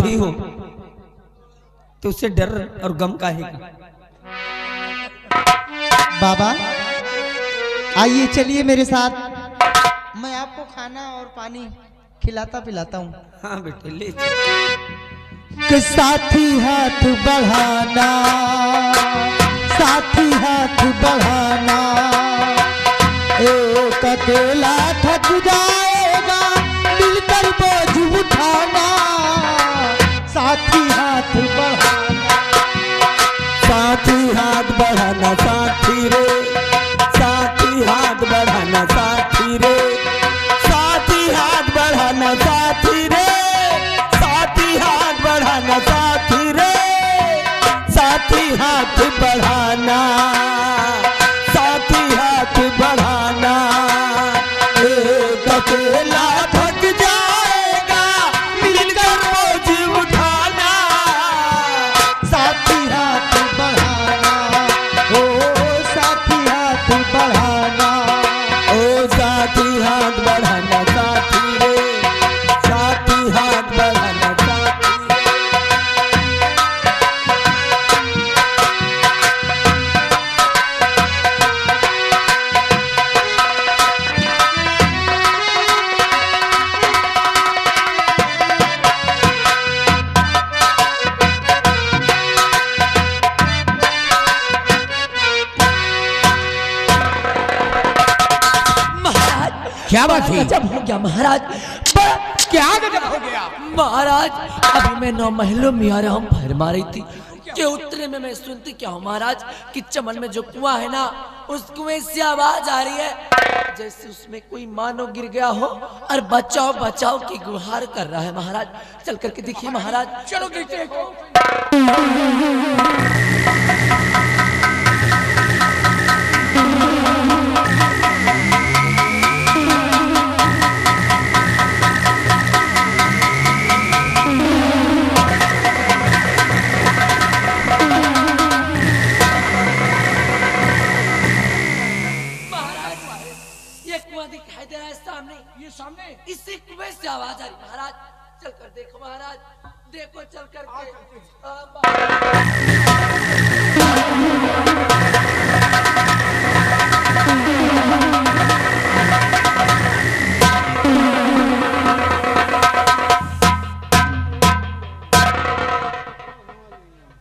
साथी हो तो उससे डर और गम काहे का? बाबा आइए चलिए मेरे साथ, मैं आपको खाना और पानी खिलाता पिलाता हूँ। हाँ बेटे ले कि साथी हाथ बढ़ाना, साथी हाथ बढ़ाना, एक अकेला थक जाएगा मिलकर बोझ उठाना, साथी हाथ बढ़ाना, साथी हाथ बढ़ाना साथी रे, साथी हाथ बढ़ाना साथी रे, साथी हाथ बढ़ाना साथी रे, साथी हाथ बढ़ाना साथी रे, साथी हाथ बढ़ाना, साथी हाथ बढ़ाना, एक अकेला थक जाएगा मिलकर बोझ उठाना, साथी हाथ बढ़ाना, ओ साथी हाथ बढ़ाना, ओ साथी हाथ बढ़ाना साथी रे, साथी हाथ बढ़ाना साथी रे। क्या बात है? गजब हो गया महाराज, क्या गजब हो गया महाराज? अभी मैं 9 महलों में आ रहा हूँ, भर मारी थी कि उतने में मैं सुनती क्या हूँ महाराज कि चमन में जो कुआं है ना, उस कुएं से आवाज आ रही है जैसे उसमें कोई मानो गिर गया हो और बचाओ बचाओ की गुहार कर रहा है महाराज। चल करके देखिए महाराज। चलो देखते दिखाई दे रहा है सामने, ये सामने इसी कुएं से आवाज आ रही महाराज। चल कर देखो महाराज, देखो चल कर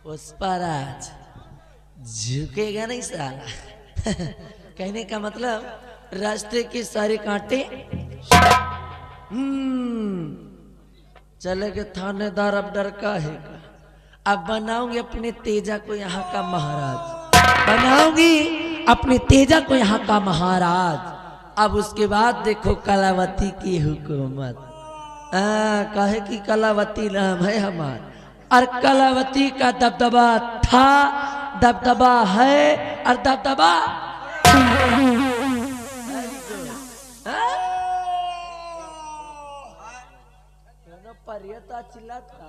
पुष्पराज झुकेगा नहीं साला। कहने का मतलब रास्ते के सारे कांटे चले गए थानेदार, अब डर का है। अब बनाऊंगी अपने तेजा को यहाँ का महाराज, बनाऊंगी अपने तेजा को यहाँ का महाराज। अब उसके बाद देखो कलावती की हुकूमत। कहे कि कलावती नाम है हमार, और कलावती का दबदबा था, दबदबा है और दबदबा चिल्लाता।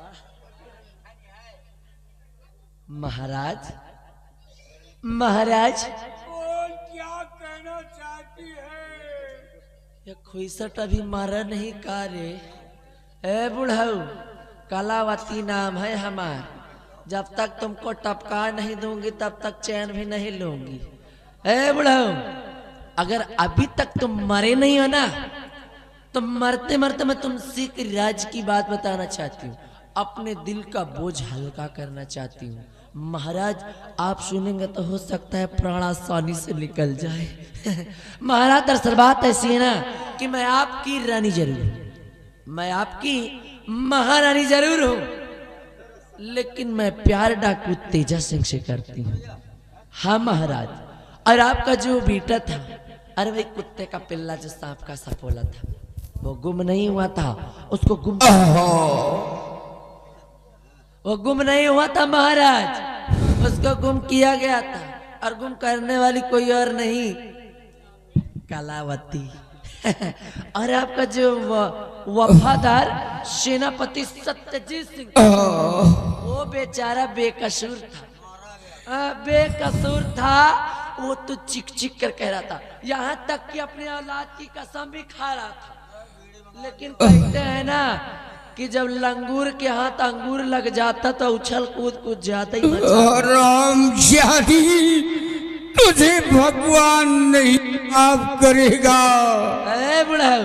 महाराज महाराज क्या कहना चाहती है? ये खुईसट अभी मारा नहीं का रे? ए बुढ़ऊ, कलावती नाम है हमार, जब तक तुमको टपका नहीं दूंगी तब तक चैन भी नहीं लूंगी। ए बुढ़ऊ, अगर अभी तक तुम मरे नहीं हो ना, तो मरते मरते मैं तुमसे एक राज की बात बताना चाहती हूँ, अपने दिल का बोझ हल्का करना चाहती हूँ। महाराज आप सुनेंगे तो हो सकता है प्राण आसानी से निकल जाए। महाराज दरअसल बात ऐसी है ना कि मैं आपकी रानी जरूर हूँ, मैं आपकी महारानी जरूर हूँ, लेकिन मैं प्यार डाकू तेजा सिंह से करती हूँ। हाँ महाराज, और आपका जो बेटा था, अरे वही कुत्ते का पिल्ला जो सांप का सपोला था, वो गुम नहीं हुआ था, उसको गुम वो गुम नहीं हुआ था महाराज, उसको गुम किया गया था, और गुम करने वाली कोई और नहीं, कलावती। और आपका जो वफादार सेनापति सत्यजीत सिंह, वो बेचारा बेकसूर था, बेकसूर था। वो तो चिक चिक कर कह रहा था, यहाँ तक कि अपने औलाद की कसम भी खा रहा था। लेकिन कहते हैं ना कि जब लंगूर के हाथ अंगूर लग जाता तो उछल कूद कूद जाता ही मचा। राम जानी तुझे भगवान नहीं माफ करेगा। ए बुढ़ाऊ,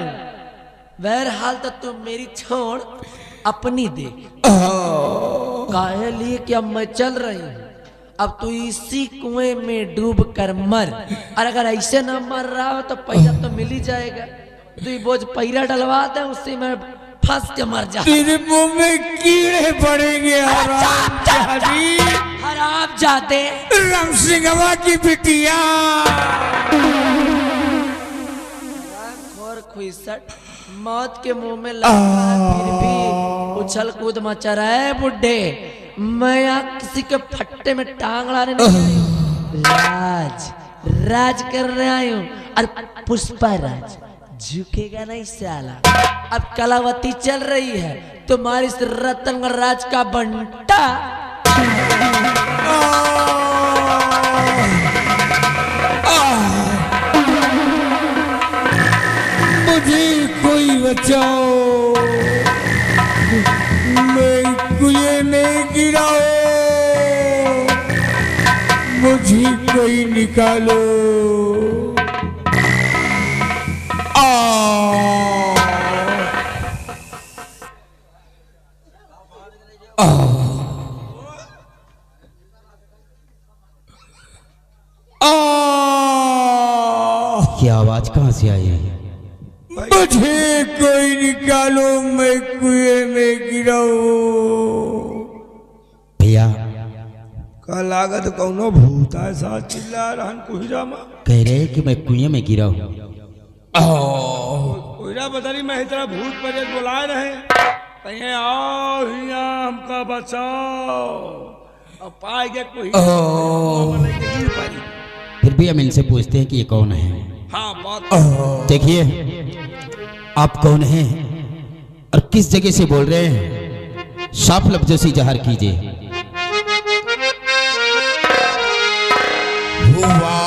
बहरहाल तो तुम मेरी छोड़ अपनी देख। काहे लिए कि अब मैं चल रही हूँ, अब तू इसी कुएं में डूब कर मर। और अगर ऐसे न मर रहा हो तो पैरा तो मिल ही जाएगा। तू बोझ पैरा डलवा दे, उससे मैं फंस के मर जा। तेरे मुंह में कीड़े पड़ेंगे हरामजादी। हराम जाते राम सिंहवा की बिटिया। और खुईसट मौत के मुंह में लगा है, फिर भी उछल कूद मचा रहा है। बुड्ढे, मैं यहाँ किसी के फट्टे में टांग लाने नहीं आई हूँ। राज कर रहा हूँ। और पुष्पा राज झुकेगा नहीं साला। अब कलावती चल रही है, तुम्हारी इस रतन राज का बंटा। मुझे कोई बचाओ, मैं कुएं में गिरा हूं, मुझे कोई निकालो। ये आवाज कहाँ से आई है? मुझे कोई निकालो, मैं कुएं में गिरा हूं। भैया का लागत कौनो भूत ऐसा चिल्ला रहन कुहरा में। कह रहे हैं कि मैं कुएं में गिरा हूँ। कुहरा बदली में इतना भूत पर बुलाए रहे, कहीं आओ हियां हमका बचाओ। अब पाएंगे कोई फिर भी हम इनसे पूछते हैं कि ये कौन है। हाँ बात देखिए, आप कौन हैं और किस जगह से बोल रहे हैं, साफ लफ्जों से इजहार कीजिए। हुआ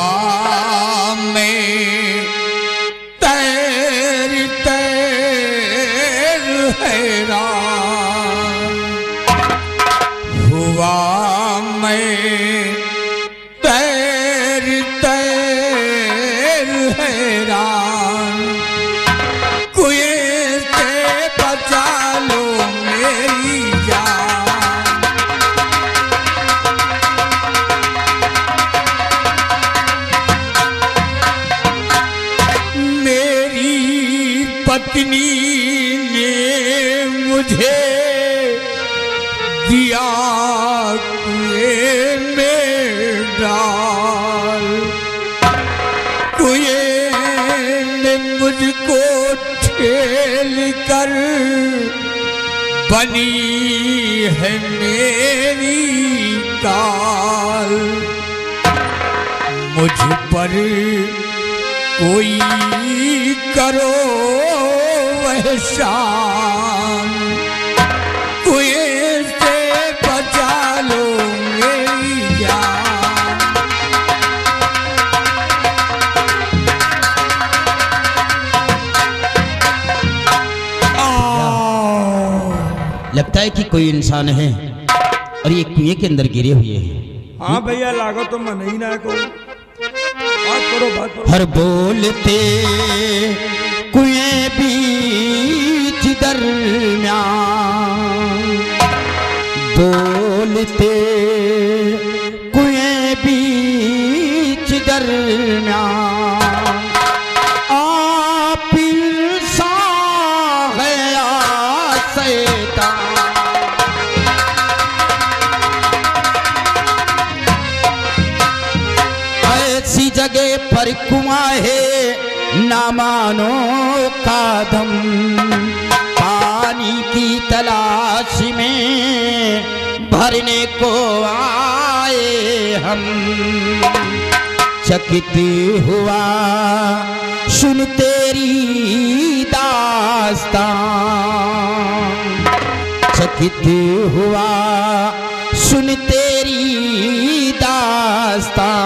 मैं तैर तैर हैरान, हुआ मैं तैर तैर हैरान, कुएं से बचा लो मेरी जान। मेरी पत्नी ने मुझे दिया कुएं में डाल, कुएं ने मुझको ठेल कर बनी है मेरी काल। मुझ पर कोई करो एहसान, कुएं से बचा लो मेरी जान। लगता है कि कोई इंसान है और ये कुएं के अंदर गिरे हुए हैं। हाँ भैया लागो तो मन ही ना को बात करो बात करो। हर बोलते कुएं बीच दरम्यान, बोलते कुएं बीच दरम्यान, आप इंसान है या शैतान। ऐसी जगह पर कुआं है ना मानो का दम, पानी की तलाश में भरने को आए हम। चकित हुआ सुन तेरी दास्तां, चकित हुआ सुन तेरी दास्तां,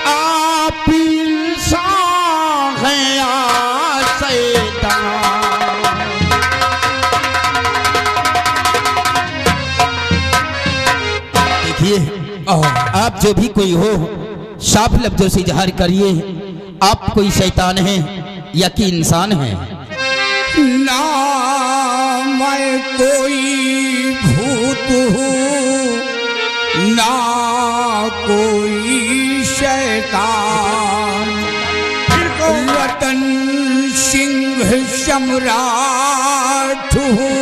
आप इंसान हैं या शैतान। देखिए आप जो भी कोई हो साफ लफ्जों से इजहार करिए, आप कोई शैतान हैं या कि इंसान हैं? ना मैं कोई भूत हूँ ना कोई शैतान, रतन सिंह सम्राट हूँ,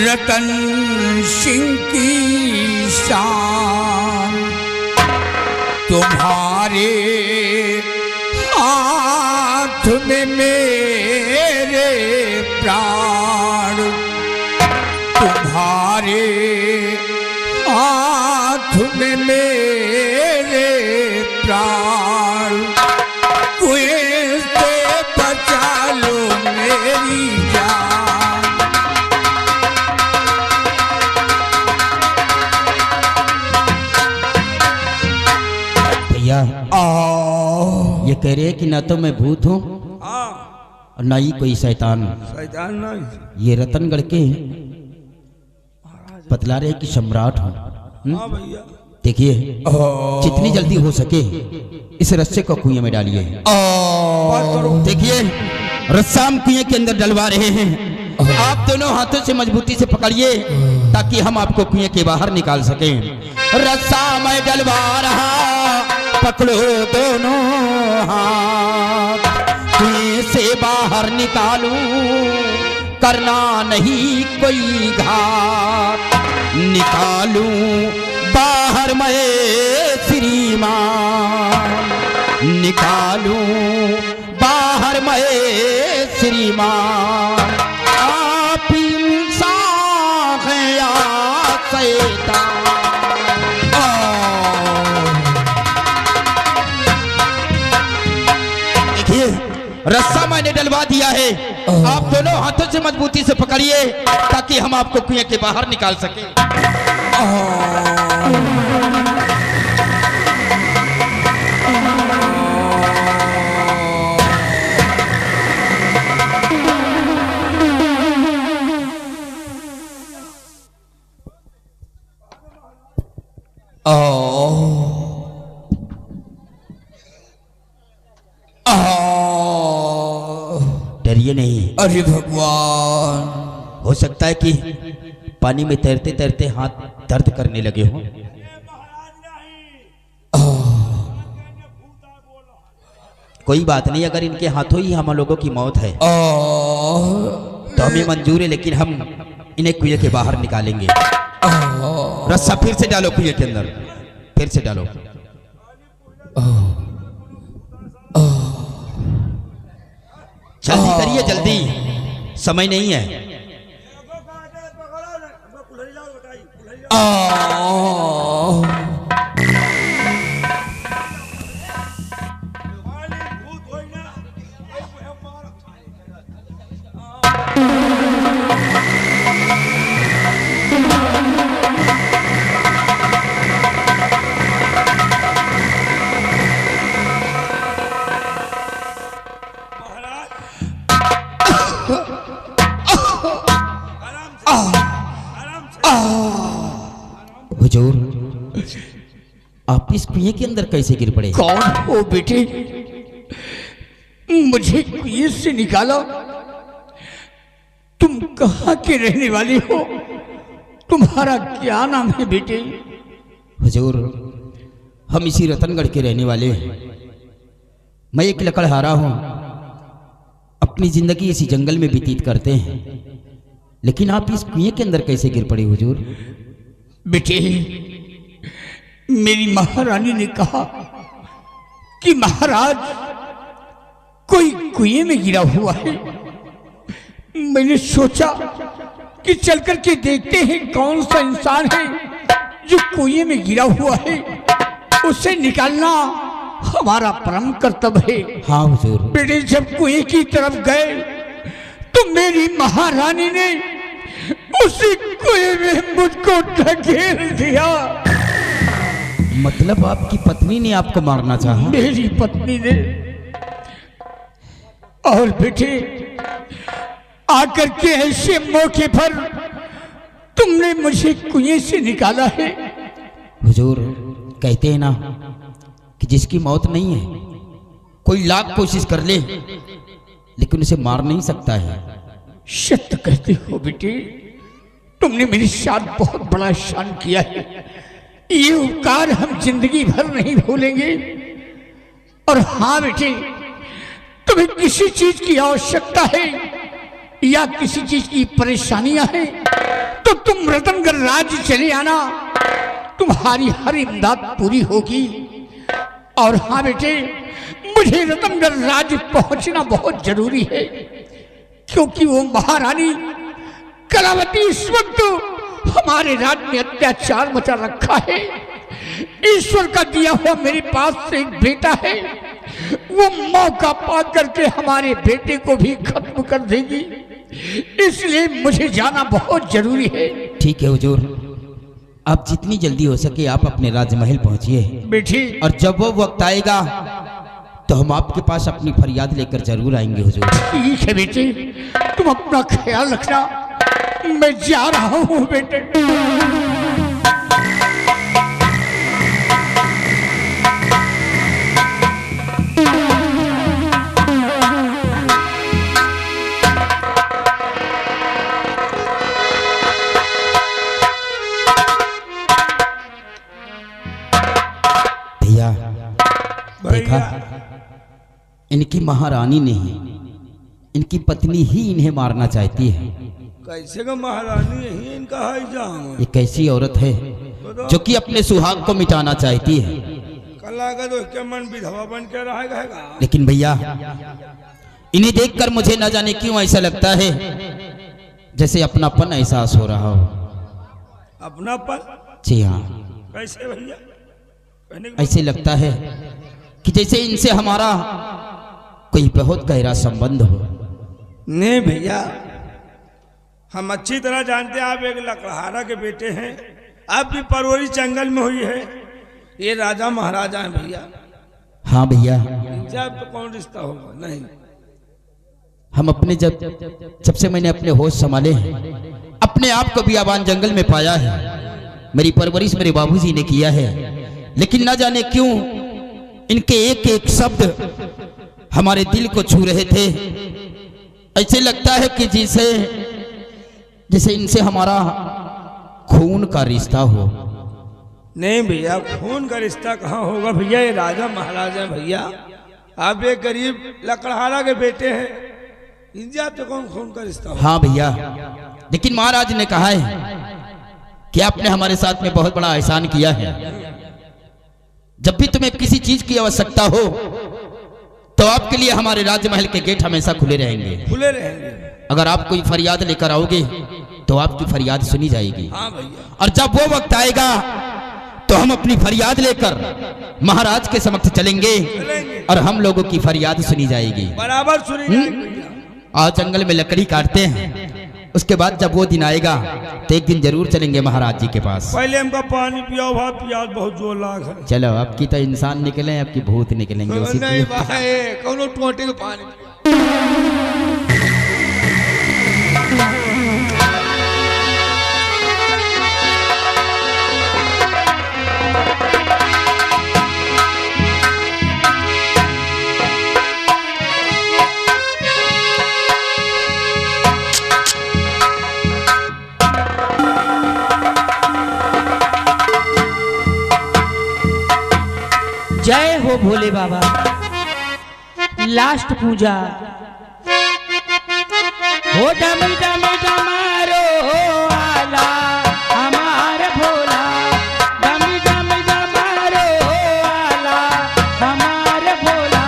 रतन सिंह की शान। तुम्हारे हाथ में मेरे प्राण, तुम्हारे हाथ में मेरे प्राण, कुएं से बचा लो मेरी जान। भैया ये कह रहे हैं कि ना तो मैं भूत हूँ हाँ और ना ही कोई शैतान। शैतान नहीं। ये रतनगढ़ के बतला रहे हैं कि सम्राट हूँ। हाँ भैया देखिए जितनी जल्दी हो सके इस रस्से को कुएं में डालिए। देखिए रस्सा हम कुएं के अंदर डलवा रहे हैं, आप दोनों हाथों से मजबूती से पकड़िए ताकि हम आपको कुएं के बाहर निकाल सकें। रस्सा मैं डलवा रहा, पकड़ो दोनों हाथ, कुएं से बाहर निकालूं, करना नहीं कोई घात, निकालूं बाहर मैं श्रीमान, निकालूं बाहर मैं श्रीमान। आप इंसान हैं या शैतान? देखिए रस्सा मैंने डलवा दिया है, आप दोनों हाथों से मजबूती से पकड़िए ताकि हम आपको कुएं के बाहर निकाल सके। डरिए नहीं। अरे भगवान, हो सकता है कि पानी में तैरते तैरते हाथ दर्द करने लगे हो। कोई बात नहीं, अगर इनके हाथों ही हम लोगों की मौत है तो हमें मंजूर है, लेकिन हम इन्हें कुएं के बाहर निकालेंगे। रस्सा फिर से डालो कुएं के अंदर, फिर से डालो। जल्दी करिए, जल्दी, समय नहीं है। हुजूर, आप इस कुएं के अंदर कैसे गिर पड़े? कौन हो बेटे? मुझे कुएं से निकालो। तुम कहाँ के रहने वाले हो? तुम्हारा क्या नाम है बेटे? हुजूर, हम इसी रतनगढ़ के रहने वाले हैं। मैं एक लकड़हारा हूँ, अपनी जिंदगी इसी जंगल में व्यतीत करते हैं, लेकिन आप इस कुएं के अंदर कैसे गिर पड़े हुजूर? बेटे, मेरी महारानी ने कहा कि महाराज कोई कुएं में गिरा हुआ है। मैंने सोचा कि चल कर के देखते हैं कौन सा इंसान है जो कुएं में गिरा हुआ है, उसे निकालना हमारा परम कर्तव्य है। हाँ हुजूर। बेटे, जब कुएं की तरफ गए तो मेरी महारानी ने उसी कुएं में मुझको ढकेल दिया। मतलब आपकी पत्नी ने आपको मारना चाहा? मेरी पत्नी ने। और बेटे, आकर के ऐसे मौके पर तुमने मुझे कुएं से निकाला है, हुजूर कहते हैं ना कि जिसकी मौत नहीं है कोई लाख कोशिश कर ले लेकिन उसे मार नहीं सकता है। सत्य कहते हो बेटे, तुमने मेरे साथ बहुत बड़ा एहसान किया है। ये उपकार हम जिंदगी भर नहीं भूलेंगे। और हाँ बेटे, तुम्हें किसी चीज की आवश्यकता है या किसी चीज की परेशानियां हैं तो तुम रतनगढ़ राज्य चले आना, तुम्हारी हर इमदाद पूरी होगी। और हाँ बेटे, मुझे रतनगढ़ राज्य पहुंचना बहुत जरूरी है क्योंकि वो महारानी कलावती इस वक्त हमारे राज्य में अत्याचार मचा रखा है। ईश्वर का दिया हुआ मेरे पास से एक बेटा है, वो मौका पा करके हमारे बेटे को भी खत्म कर देगी, इसलिए मुझे जाना बहुत जरूरी है। ठीक है हुजूर, आप जितनी जल्दी हो सके आप अपने राजमहल पहुंचिए बेटी। और जब वो वक्त आएगा तो हम आपके पास अपनी फरियाद लेकर जरूर आएंगे हुजूर। ठीक है बेटे, तुम अपना ख्याल रखना, मैं जा रहा हूँ बेटे। भैया देखा, इनकी महारानी ने ही, इनकी पत्नी ही इन्हें मारना चाहती है। कैसे का महारानी यही इनका है जाऊं? ये कैसी औरत है जो कि अपने सुहाग को मिटाना चाहती है। कल आएगा तो इसके मन विधवा बन के रहेगा। लेकिन भैया इन्हें देखकर मुझे न जाने क्यों ऐसा लगता है जैसे अपनापन एहसास हो रहा हो। अपनापन? जी हाँ, कैसे भैया? ऐसे लगता है कि जैसे इनसे हमारा कोई बहुत गहरा संबंध हो। नहीं भैया, हम अच्छी तरह जानते हैं आप एक लकड़हारा के बेटे हैं, आपकी परवरिश जंगल में हुई है, ये राजा महाराजा हैं भैया। हाँ भैया, इनसे आप तो कौन रिश्ता होगा? नहीं, हम अपने जब से मैंने अपने होश संभाले हैं, अपने आप को बियाबान जंगल में पाया है। मेरी परवरिश मेरे बाबूजी ने किया है, लेकिन न जाने क्यों इनके एक एक शब्द हमारे दिल को छू रहे थे। ऐसे लगता है कि जैसे इनसे हमारा खून का रिश्ता हो। नहीं भैया, खून का रिश्ता कहाँ होगा भैया, ये राजा महाराजा हैं भैया। आप एक गरीब लकड़हारा के बेटे हैं, इनसे आप तो कौन खून का रिश्ता होगा? हाँ भैया, लेकिन महाराज ने कहा है कि आपने हमारे साथ में बहुत बड़ा एहसान किया है। जब भी तुम्हें किसी चीज की आवश्यकता हो तो आपके लिए हमारे राजमहल के गेट हमेशा खुले रहेंगे। खुले रहेंगे। अगर आप कोई फरियाद लेकर आओगे तो आपकी फरियाद सुनी जाएगी। हाँ भैया। और जब वो वक्त आएगा तो हम अपनी फरियाद लेकर महाराज के समक्ष चलेंगे और हम लोगों की फरियाद सुनी जाएगी। बराबर सुनी जाएगी भैया। आज जंगल में लकड़ी काटते हैं, उसके बाद जब वो दिन आएगा तो एक दिन जरूर चलेंगे महाराज जी के पास। पहले हमका पानी पियाओ भाई, प्यास बहुत जोर लाग है। चलो, आपकी तो इंसान निकले, आपकी भूत निकलेंगे उसी नहीं भाई, कौनो टोटे का पानी। जय हो भोले बाबा। लास्ट पूजा हो डम डम डमारो आला हमार भोला, डम डम डमारो आला हमार भोला।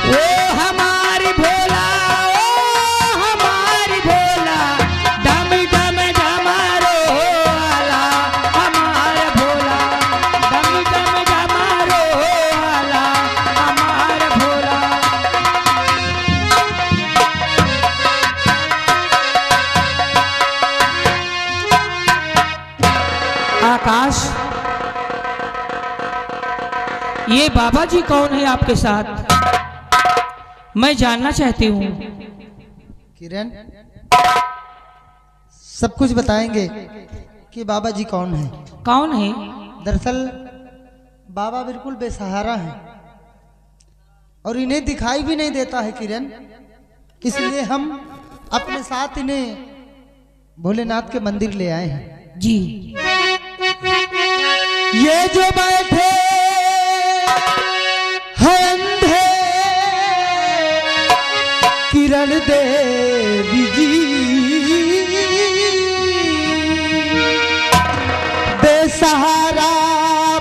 ओ हमारी भोला, ओ हमारी भोला, डम डम डमारो आला हमार भोला, डम डम डमारो आला हमार भोला। आकाश, ये बाबा जी कौन है आपके साथ? मैं जानना चाहती हूँ। किरण, सब कुछ बताएंगे कि बाबा जी कौन है। कौन है? दरअसल बाबा बिल्कुल बेसहारा हैं और इन्हें दिखाई भी नहीं देता है किरण, इसलिए हम अपने साथ इन्हें भोलेनाथ के मंदिर ले आए हैं। जी। ये जो बैठे हैं अंधे किरण देवी जी, बेसहारा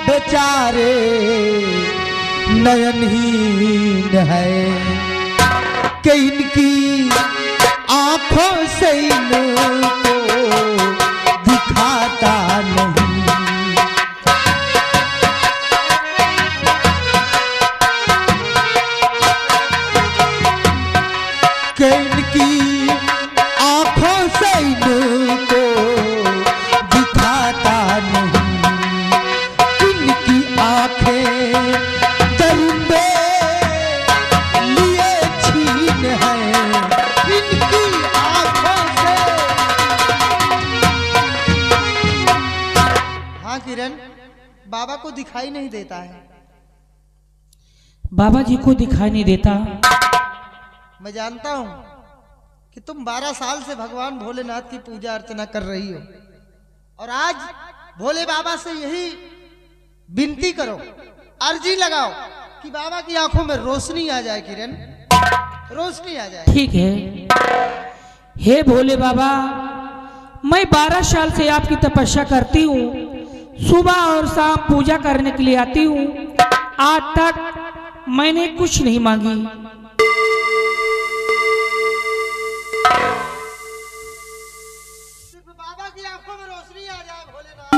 बेचारे नयनहीन है कि इनकी आंखों से इनको दिखाता नहीं। कि इनकी आंखों से इनको दिखाता नहीं। इनकी आंखें दरिंदे लिए छीन है, इनकी आंखों से। हाँ किरण, बाबा को दिखाई नहीं देता है। बाबा जी को दिखाई नहीं देता। मैं जानता हूं कि तुम 12 साल से भगवान भोलेनाथ की पूजा अर्चना कर रही हो और आज भोले बाबा से यही विनती करो, अर्जी लगाओ कि बाबा की आंखों में रोशनी आ जाए। किरण, रोशनी आ जाए। ठीक है। हे भोले बाबा, मैं 12 साल से आपकी तपस्या करती हूँ, सुबह और शाम पूजा करने के लिए आती हूँ। आज तक मैंने कुछ नहीं मांगी। सिर्फ बाबा की आंखों में रोशनी आ जाए भोलेनाथ।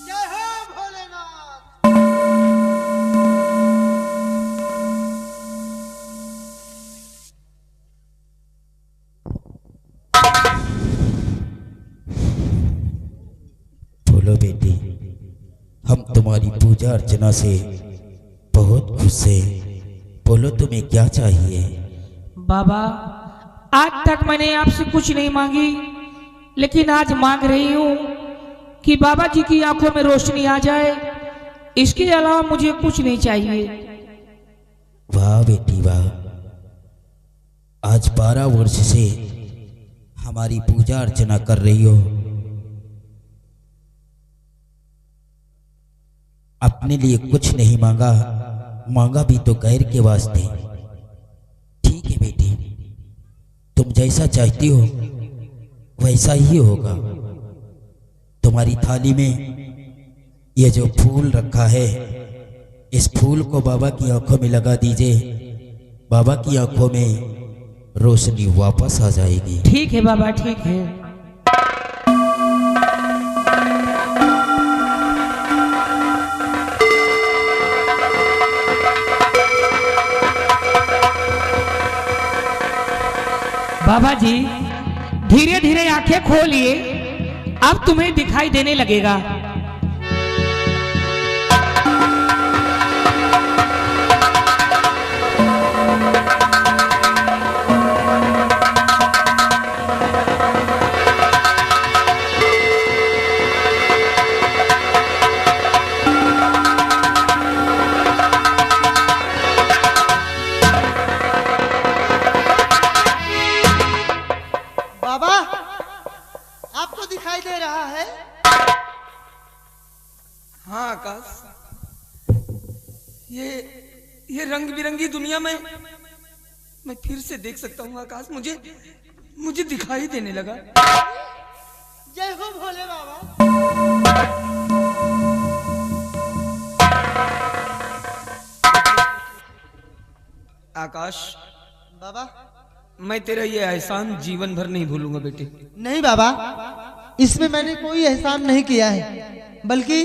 जय हो भोलेनाथ। बोलो बेटी, हम तुम्हारी पूजा अर्चना से बहुत खुश हैं। बोलो तुम्हें क्या चाहिए? बाबा, आज तक मैंने आपसे कुछ नहीं मांगी, लेकिन आज मांग रही हूँ कि बाबा जी की आंखों में रोशनी आ जाए। इसके अलावा मुझे कुछ नहीं चाहिए। वाह बेटी वाह, आज 12 वर्ष से हमारी पूजा अर्चना कर रही हो। अपने लिए कुछ नहीं मांगा, मांगा भी तो गैर के वास्ते। ठीक है बेटी, तुम जैसा चाहती हो वैसा ही होगा। तुम्हारी थाली में ये जो फूल रखा है, इस फूल को बाबा की आंखों में लगा दीजिए। बाबा की आंखों में रोशनी वापस आ जाएगी। ठीक है बाबा, ठीक है। बाबा जी, धीरे धीरे आंखें खोलिए, अब तुम्हें दिखाई देने लगेगा। बाबा, आपको दिखाई दे रहा है? हाँ आकाश, ये रंग बिरंगी दुनिया में मैं फिर से देख सकता हूँ। आकाश, मुझे दिखाई देने लगा। जय हो भोले बाबा। आकाश बाबा, मैं तेरा ये एहसान जीवन भर नहीं भूलूंगा बेटे। नहीं बाबा, इसमें मैंने कोई एहसान नहीं किया है, बल्कि